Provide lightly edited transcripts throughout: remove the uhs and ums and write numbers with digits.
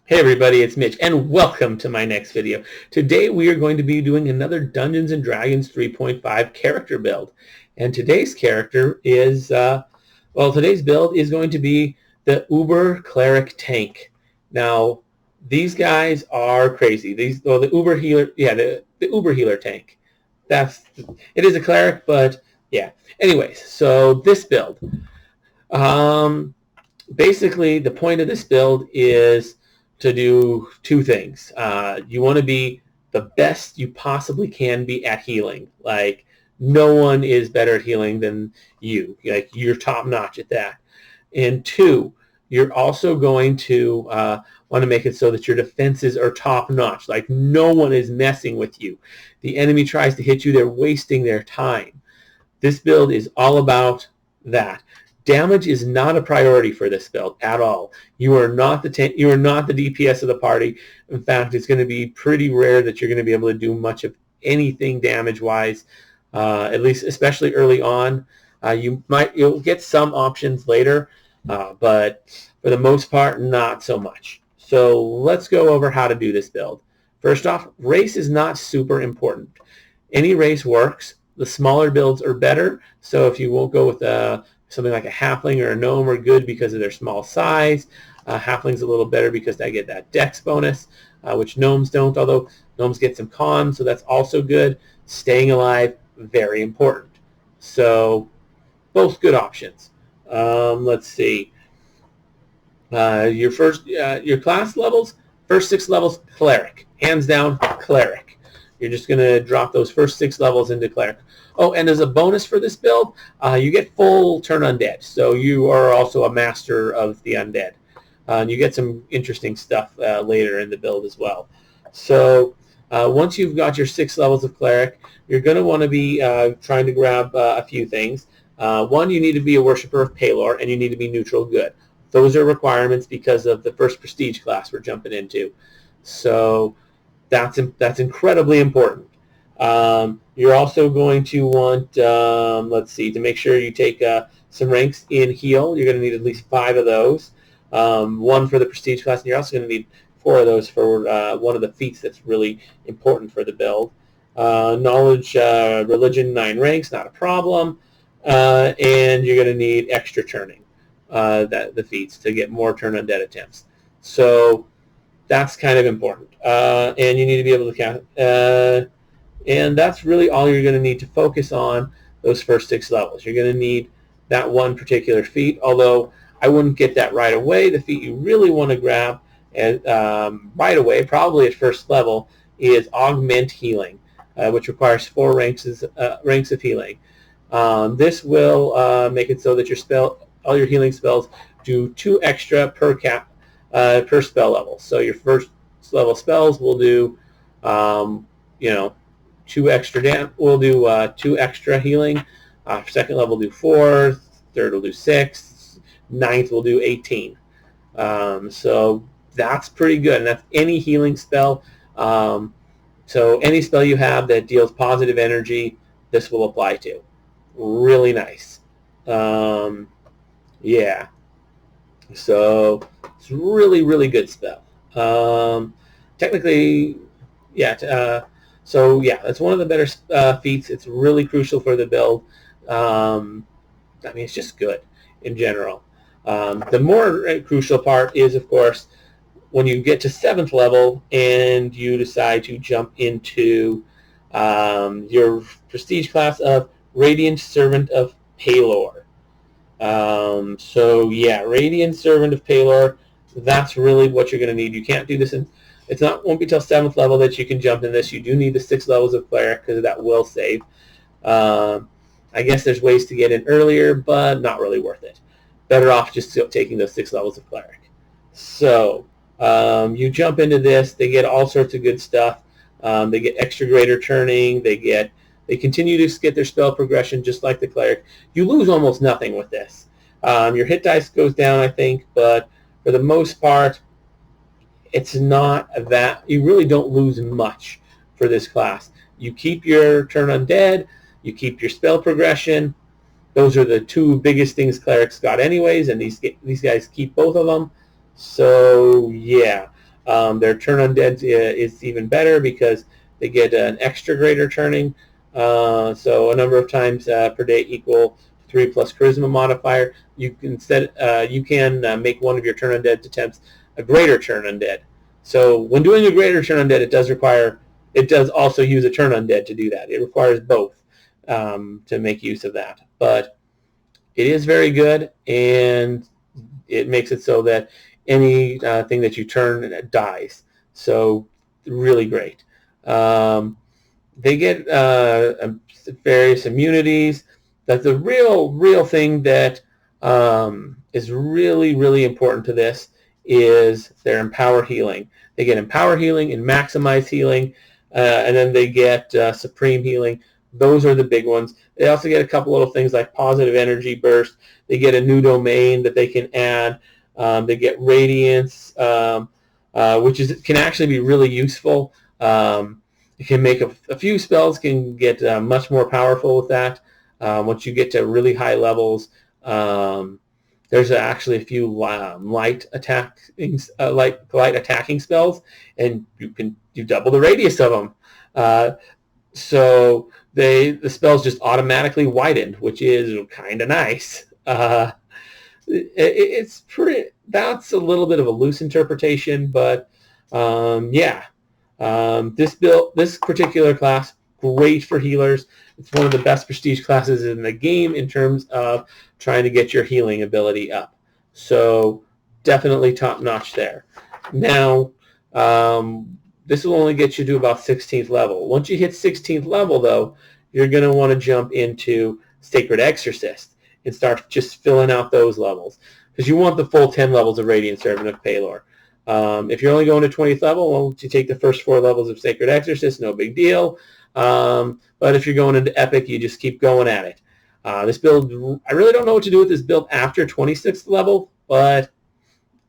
Hey everybody, it's Mitch, and welcome to my next video. Today we are going to be doing another Dungeons & Dragons 3.5 character build. And today's character is, today's build is going to be the Uber Cleric Tank. Now, these guys are crazy. The Uber Healer, the Uber Healer Tank. It is a cleric, but yeah. Anyways, so this build. Basically, the point of this build is to do two things. You want to be the best you possibly can be at healing. Like, no one is better at healing than you. Like, you're top notch at that. And two, you're also going to want to make it so that your defenses are top notch. Like, no one is messing with you. The enemy tries to hit you, they're wasting their time. This build is all about that. Damage is not a priority for this build at all. You are not the DPS of the party. In fact, it's going to be pretty rare that you're going to be able to do much of anything damage-wise, at least especially early on. You'll get some options later, but for the most part, not so much. So let's go over how to do this build. First off, race is not super important. Any race works. The smaller builds are better. So if you won't go with something like a halfling or a gnome are good because of their small size. Halfling's a little better because they get that dex bonus, which gnomes don't, although gnomes get some con, so that's also good. Staying alive, very important. So both good options. Let's see. Your class levels, first 6 levels, cleric. Hands down, cleric. You're just going to drop those first 6 levels into cleric. Oh, and as a bonus for this build, you get full turn undead. So you are also a master of the undead. And you get some interesting stuff later in the build as well. So once you've got your 6 levels of cleric, you're going to want to be trying to grab a few things. One, you need to be a worshiper of Palor, and you need to be neutral good. Those are requirements because of the first prestige class we're jumping into. So that's incredibly important. You're also going to want, to make sure you take some ranks in heal. You're going to need at least 5 of those. 1 for the prestige class, and you're also going to need 4 of those for one of the feats that's really important for the build. Knowledge, religion, 9 ranks, not a problem. And you're going to need extra turning, the feats, to get more turn undead attempts. So that's kind of important. And you need to be able to cast... and that's really all you're going to need to focus on those first 6 levels. You're going to need that one particular feat, although I wouldn't get that right away. The feat you really want to grab right away, probably at first level, is Augment Healing, which requires 4 ranks of healing. This will make it so that all your healing spells do 2 extra per spell level. So your first level spells will do, 2 extra we'll do 2 extra healing. Second level will do 4. Third will do 6. Ninth will do 18. So that's pretty good, and that's any healing spell. So any spell you have that deals positive energy, this will apply to. Really nice. Yeah. So it's really, really good spell. Technically, yeah. So yeah, that's one of the better feats. It's really crucial for the build. It's just good in general. The more crucial part is, of course, when you get to 7th level and you decide to jump into your prestige class of Radiant Servant of Palor. So yeah, Radiant Servant of Palor, that's really what you're going to need. You can't do this won't be till 7th level that you can jump in this. You do need the 6 levels of cleric because that will save. I guess there's ways to get in earlier, but not really worth it. Better off just taking those 6 levels of cleric. So you jump into this. They get all sorts of good stuff. They get extra greater turning. They continue to get their spell progression just like the cleric. You lose almost nothing with this. Your hit dice goes down, I think, but for the most part, it's not that. You really don't lose much for this class. You keep your turn undead. You keep your spell progression. Those are the 2 biggest things clerics got anyways, and these guys keep both of them. So, yeah. Their turn undead is even better because they get an extra greater turning. So a number of times per day equal 3 plus charisma modifier. You can make one of your turn undead attempts a greater turn undead. So when doing a greater turn undead, it does also use a turn undead to do that. It requires both to make use of that. But it is very good, and it makes it so that any thing that you turn dies. So really great. They get various immunities. That's the real thing that is really important to this is their Empower Healing. They get Empower Healing and Maximize Healing, and then they get Supreme Healing. Those are the big ones. They also get a couple little things like Positive Energy Burst. They get a new domain that they can add. They get Radiance, which can actually be really useful. You can make a few spells can get much more powerful with that. Once you get to really high levels, there's actually a few light attacking spells, and you double the radius of them. So the spells just automatically widened, which is kind of nice. It's pretty. That's a little bit of a loose interpretation, but yeah. This particular class, great for healers. It's one of the best prestige classes in the game in terms of trying to get your healing ability up. So definitely top notch there. Now, this will only get you to about 16th level. Once you hit 16th level, though, you're going to want to jump into Sacred Exorcist and start just filling out those levels, because you want the full 10 levels of Radiant Servant of Palor. If you're only going to 20th level, well, you take the first 4 levels of Sacred Exorcist, no big deal. But if you're going into Epic, you just keep going at it. This build, I really don't know what to do with this build after 26th level, but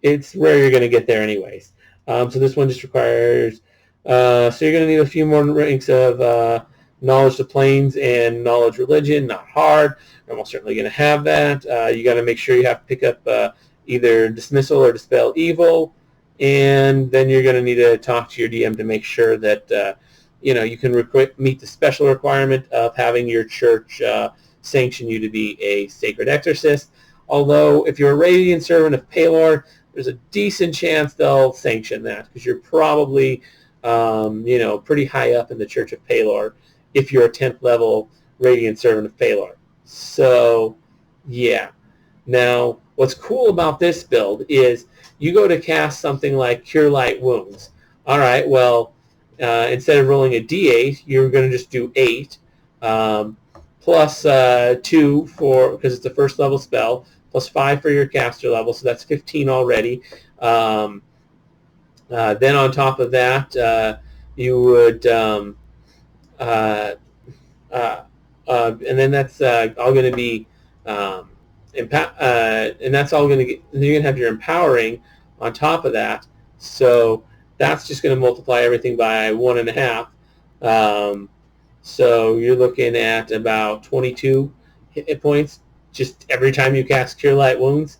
it's where you're going to get there anyways. So this one just requires, so you're going to need a few more ranks of Knowledge of Planes and Knowledge Religion, not hard. You're almost certainly going to have that. You got to make sure you have to pick up either Dismissal or Dispel Evil. And then you're going to need to talk to your DM to make sure that you can meet the special requirement of having your church sanction you to be a Sacred Exorcist. Although if you're a Radiant Servant of Palor, there's a decent chance they'll sanction that, because you're probably pretty high up in the Church of Palor if you're a 10th level Radiant Servant of Palor. So yeah. Now, what's cool about this build is you go to cast something like Cure Light Wounds. All right, well, instead of rolling a d8, you're going to just do 8, plus 2 because it's a first level spell, plus 5 for your caster level, so that's 15 already. Then on top of that, you would, and then that's all going to be, and that's all going to get, you're going to have your empowering on top of that. So that's just going to multiply everything by 1.5. So you're looking at about 22 hit points just every time you cast Cure Light Wounds.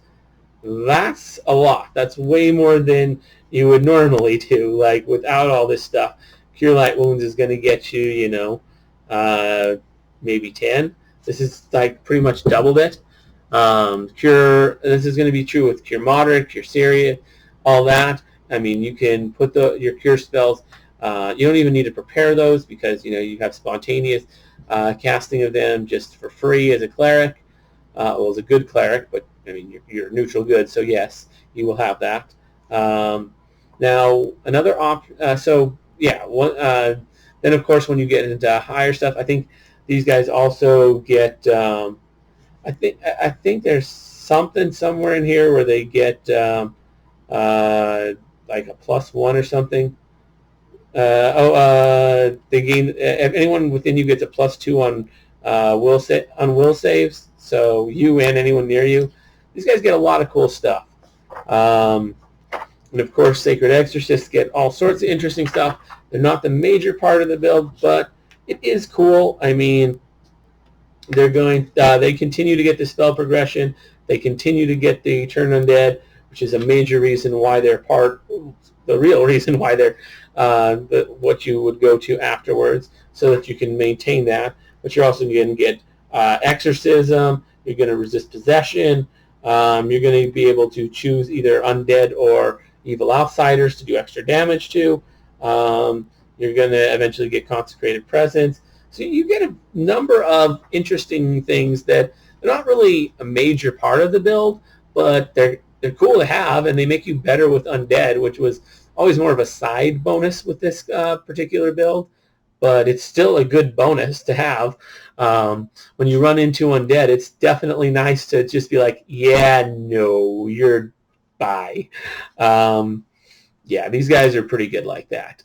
That's a lot. That's way more than you would normally do. Like, without all this stuff, Cure Light Wounds is going to get you, maybe 10. This is like pretty much doubled it. This is going to be true with Cure Moderate, Cure Serious, all that. I mean, you can put your Cure spells. You don't even need to prepare those, because you have spontaneous casting of them just for free as a cleric. Well, as a good cleric, but I mean you're neutral good, so yes, you will have that. Now another so yeah, then of course when you get into higher stuff, I think these guys also get. I think there's something somewhere in here where they get like a +1 or something. They gain, anyone within you gets a +2 on will saves. So you and anyone near you, these guys get a lot of cool stuff. And of course, Sacred Exorcists get all sorts of interesting stuff. They're not the major part of the build, but it is cool. I mean, they continue to get the spell progression. They continue to get the Turn Undead, which is a major reason why they're part the real reason why they're what you would go to afterwards, so that you can maintain that. But you're also going to get exorcism. You're going to resist possession. You're going to be able to choose either undead or evil outsiders to do extra damage to. You're going to eventually get consecrated presence. So you get a number of interesting things that they're not really a major part of the build, but they're cool to have, and they make you better with undead, which was always more of a side bonus with this particular build. But it's still a good bonus to have. When you run into undead, it's definitely nice to just be like, yeah, no, you're bye. Yeah, these guys are pretty good like that.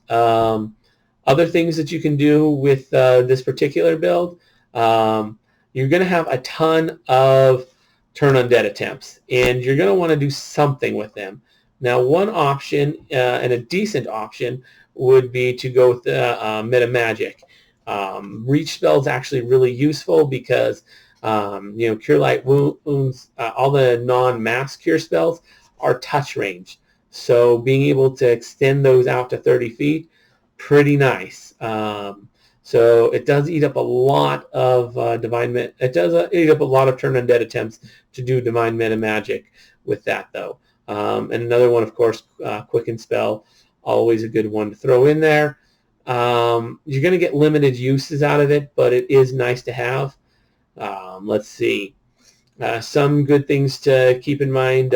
Other things that you can do with this particular build, you're going to have a ton of turn undead attempts, and you're going to want to do something with them. Now, one option, and a decent option, would be to go with meta magic. Reach spell is actually really useful because Cure Light Wounds, all the non-mass cure spells are touch range. So being able to extend those out to 30 feet, pretty nice. So it does eat up a lot of it does eat up a lot of turn undead attempts to do divine meta magic with that, though. And another one, of course, quicken spell, always a good one to throw in there. You're going to get limited uses out of it, but it is nice to have. Let's see. Some good things to keep in mind.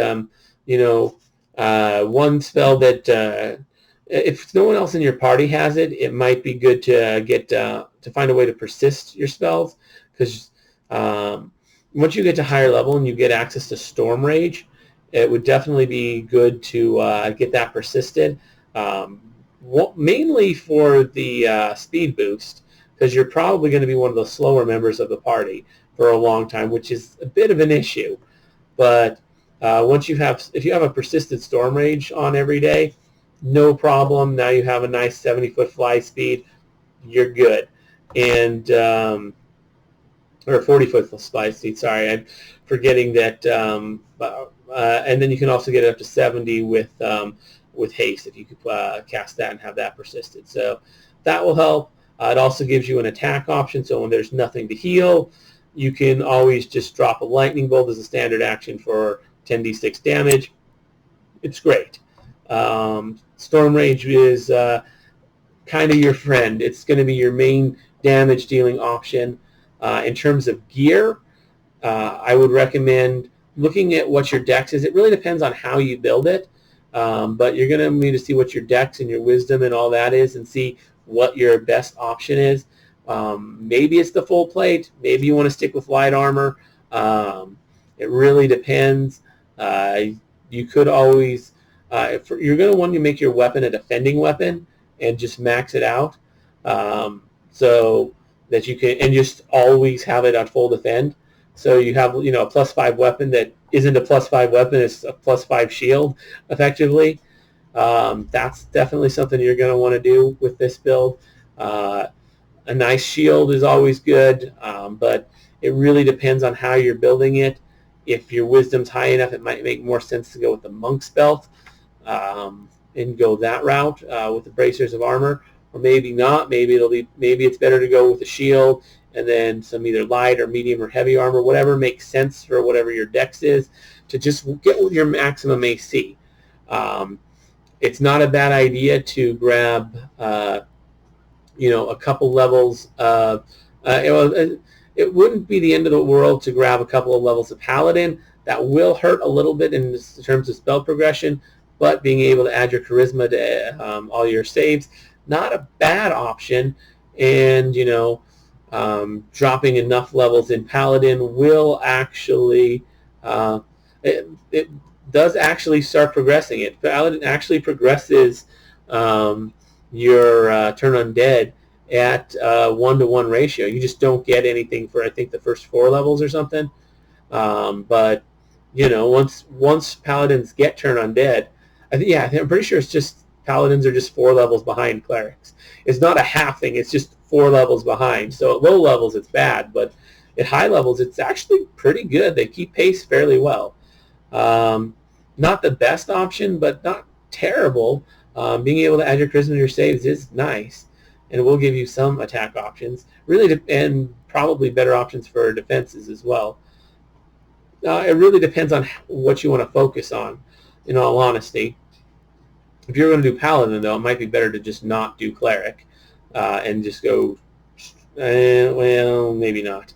One spell that if no one else in your party has it, it might be good to get to find a way to persist your spells, because once you get to higher level and you get access to Storm Rage, it would definitely be good to get that persisted. Mainly for the speed boost, because you're probably going to be one of the slower members of the party for a long time, which is a bit of an issue. But if you have a persistent Storm Rage on every day, no problem. Now you have a nice 70-foot fly speed. You're good. And or 40-foot fly speed. Sorry, I'm forgetting that. And then you can also get it up to 70 with haste if you could cast that and have that persisted. So that will help. It also gives you an attack option, so when there's nothing to heal, you can always just drop a lightning bolt as a standard action for 10d6 damage. It's great. Storm Rage is kind of your friend. It's going to be your main damage dealing option. In terms of gear, I would recommend looking at what your dex is. It really depends on how you build it, but you're going to need to see what your dex and your wisdom and all that is, and see what your best option is. Maybe it's the full plate. Maybe you want to stick with light armor. It really depends. You could always, you're going to want to make your weapon a defending weapon and just max it out, so that you can, and just always have it on full defend. So you have, a +5 weapon that isn't a +5 weapon, it's a +5 shield, effectively. That's definitely something you're going to want to do with this build. A nice shield is always good, but it really depends on how you're building it. If your wisdom's high enough, it might make more sense to go with the monk's belt and go that route with the bracers of armor, or maybe not. Maybe it's better to go with the shield and then some either light or medium or heavy armor, whatever makes sense for whatever your dex is, to just get your maximum AC. It's not a bad idea to grab, a couple levels of, it wouldn't be the end of the world to grab a couple of levels of Paladin. That will hurt a little bit in terms of spell progression, but being able to add your charisma to all your saves, not a bad option. And, dropping enough levels in Paladin will actually, it does actually start progressing it. Paladin actually progresses your turn undead at 1-to-1 ratio. You just don't get anything for, I think, the first 4 levels or something. But once Paladins get turn undead, I'm pretty sure it's just Paladins are just 4 levels behind clerics. It's not a half thing. It's just 4 levels behind. So at low levels it's bad, but at high levels it's actually pretty good. They keep pace fairly well. Not the best option, but not terrible. Being able to add your charisma to your saves is nice, and it will give you some attack options, really, and probably better options for defenses as well. It really depends on what you want to focus on, in all honesty. If you're going to do Paladin, though, it might be better to just not do Cleric and just go, well, maybe not.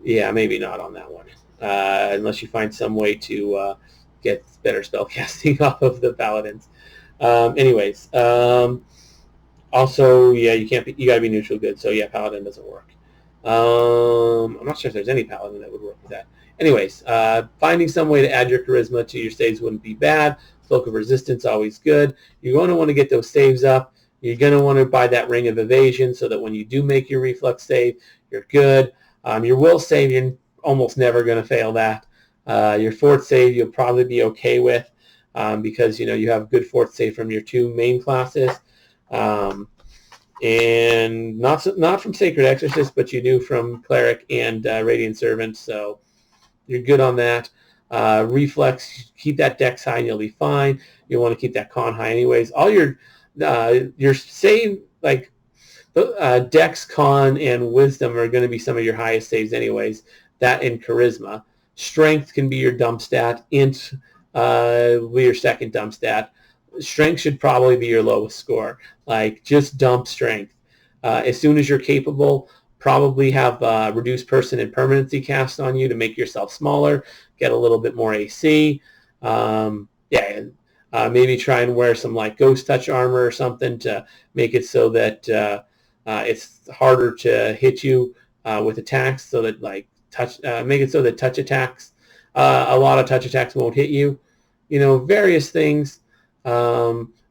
Yeah, maybe not on that one, unless you find some way to get better spellcasting off of the Paladins. Anyways, also, yeah, you can't. You got to be neutral good. So yeah, Paladin doesn't work. I'm not sure if there's any Paladin that would work with that. Anyways, finding some way to add your charisma to your saves wouldn't be bad. Cloak of Resistance, always good. You're going to want to get those saves up. You're going to want to buy that Ring of Evasion so that when you do make your reflex save, you're good. Your will save, you're almost never going to fail that. Your fort save, you'll probably be okay with because you have good fort save from your two main classes. And not from Sacred Exorcist, but you do from Cleric and Radiant Servant, so you're good on that. Reflex, keep that dex high and you'll be fine. You want to keep that con high anyways. All your save, like dex, con, and wisdom are going to be some of your highest saves anyways. That and charisma. Strength can be your dump stat. Int will be your second dump stat. Strength should probably be your lowest score. Like, just dump strength. As soon as you're capable, probably have reduced person and permanency cast on you to make yourself smaller, get a little bit more AC. Maybe try and wear some like ghost touch armor or something to make it so that it's harder to hit you with attacks, so that like make it so that touch attacks, a lot of touch attacks won't hit you. Various things.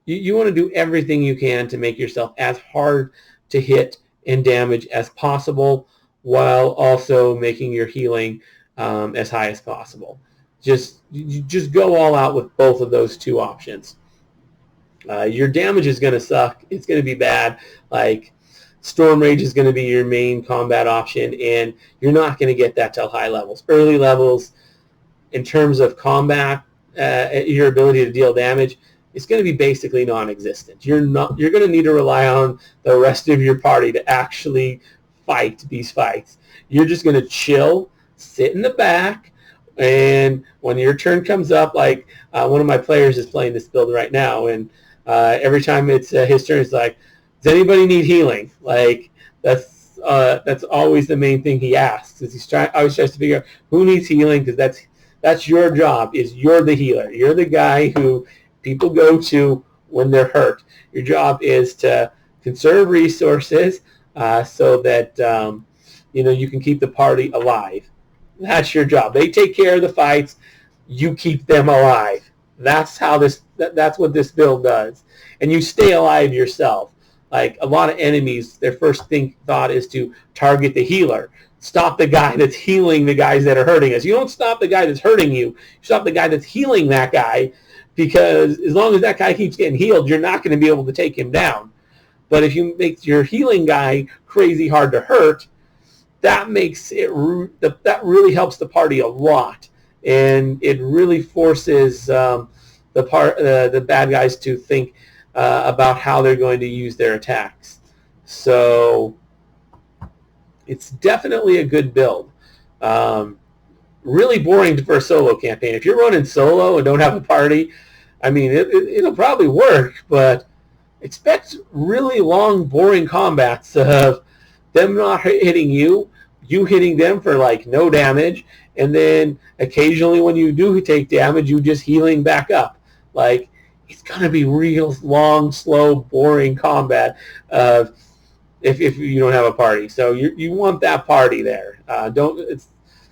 You want to do everything you can to make yourself as hard to hit and damage as possible, while also making your healing as high as possible. Just go all out with both of those two options. Your damage is going to suck. It's going to be bad. Like, Storm Rage is going to be your main combat option, and you're not going to get that till high levels. Early levels, in terms of combat, your ability to deal damage, it's going to be basically non-existent. You're going to need to rely on the rest of your party to actually fight these fights. You're just going to chill, sit in the back, and when your turn comes up, like one of my players is playing this build right now, and every time it's his turn, it's like, does anybody need healing? Like, that's always the main thing he asks. Is always tries to figure out who needs healing, because that's your job. Is you're the healer. You're the guy who people go to when they're hurt. Your job is to conserve resources so that you can keep the party alive. That's your job. They take care of the fights. You keep them alive. That's what this build does. And you stay alive yourself. Like, a lot of enemies, their first thought is to target the healer. Stop the guy that's healing the guys that are hurting us. You don't stop the guy that's hurting you. You stop the guy that's healing that guy, because as long as that guy keeps getting healed, you're not going to be able to take him down. But if you make your healing guy crazy hard to hurt, that makes it that really helps the party a lot, and it really forces the bad guys to think about how they're going to use their attacks. So it's definitely a good build. Really boring for a solo campaign. If you're running solo and don't have a party, I mean, it'll probably work, but expect really long, boring combats of them not hitting you hitting them for like no damage, and then occasionally when you do take damage, you just healing back up. Like, it's going to be real long, slow, boring combat if you don't have a party. So you want that party there.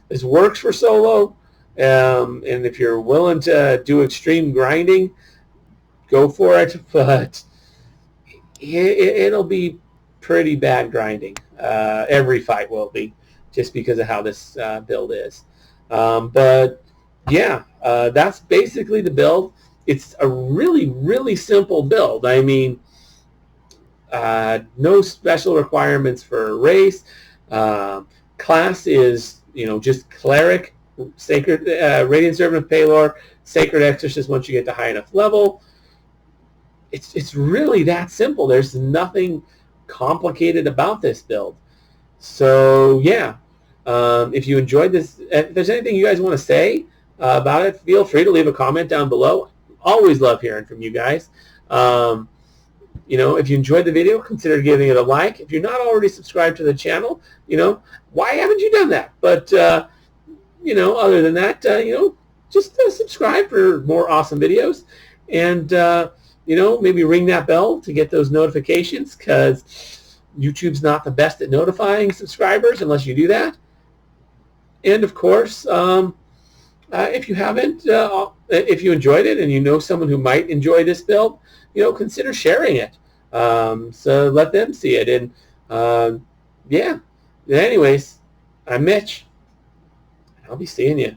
This works for solo, and if you're willing to do extreme grinding, go for it, but it'll be pretty bad grinding. Every fight will be, just because of how this build is. But yeah, that's basically the build. It's a really, really simple build. I mean, no special requirements for race. Class is, just Cleric, Sacred, Radiant Servant of Palor, Sacred Exorcist once you get to high enough level. it's really that simple. There's nothing complicated about this build. So yeah, if you enjoyed this, if there's anything you guys want to say about it, feel free to leave a comment down below. Always love hearing from you guys. If you enjoyed the video, consider giving it a like. If you're not already subscribed to the channel, why haven't you done that? But other than that, just subscribe for more awesome videos, and maybe ring that bell to get those notifications, because YouTube's not the best at notifying subscribers unless you do that. And of course, if you haven't, if you enjoyed it and you know someone who might enjoy this build, consider sharing it. So let them see it. And yeah. Anyways, I'm Mitch. I'll be seeing you.